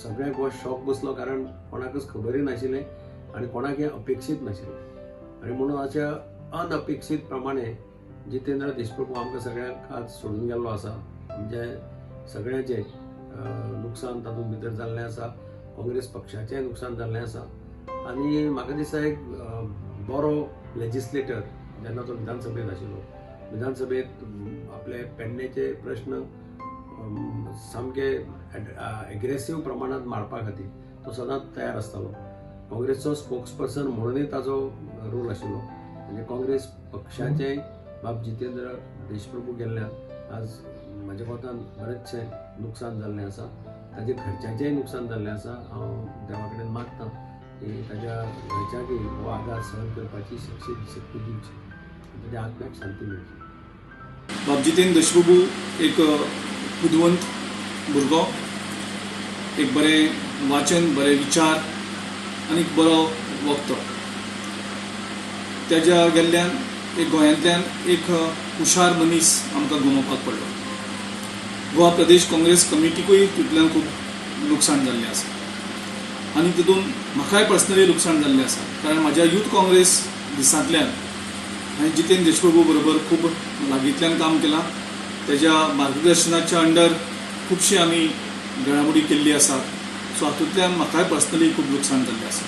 सगळ्यांक हो शॉक बसलो, कारण कोणाकच खबरय नाशिल्लें आनी कोणाक हें अपेक्षीत नाशिल्लें. आनी म्हणून अशा अनअपेक्षीत प्रमाणे जितेंद्र देशप्रभू आमकां सगळ्यांक आज सोडून गेल्लो आसा. म्हणजे सगळ्यांचें नुकसान तातूंत भितर जाल्लें आसा. काँग्रेस पक्षाचें नुकसान जाल्लें आसा. आनी म्हाका दिसता एक बरो लेजिस्लेटर जेन्ना तो विधानसभेत आशिल्लो, विधानसभेत आपले पेडणेचे प्रश्न सामके एग्रेसीव प्रमाणात मारपा खातीर तो सदांच तयार आसतालो. काँग्रेसचो स्पोक्स पर्सन म्हणूनय ताजो रोल आशिल्लो. म्हणजे काँग्रेस पक्षाचें बाब जितेंद्र देशप्रभू गेल्ल्यान आज म्हज्या कोतान बरेचशें नुकसान जाल्लें आसा. ताच्या घरच्यांचेंय नुकसान जाल्लें आसा. हांव देवा कडेन मागतां की ताच्या घरच्यांकय हो आघात सहन करपाची शक्ती दिवची, ताच्या आत्म्याक शांती मेळची. बाब जितेंद्र देशप्रभू एक बुदवंत भुरगो, एक बरें वाचन, बरे विचार आनी एक बरो वक्तो. ताच्या गेल्ल्यान एक गोंयांतल्यान एक हुशार मनीस आमकां गमोवपाक पडलो. गोवा प्रदेश काँग्रेस कमिटीकूय तितूंतल्यान खूब नुकसान जाल्लें आसा आनी तितून म्हाकाय पर्सनली नुकसान जाल्लें आसा. कारण म्हाज्या यूथ काँग्रेस दिसांतल्यान हांवें जितेंद्र देशप्रभू बरोबर खूब लागींतल्यान काम केलां. ताच्या मार्गदर्शनाच्या अंडर खुबशी आमी घडामोडी केल्ली आसा. सो हातूंतल्यान म्हाकाय पर्सनली खूब नुकसान जाल्लें आसा.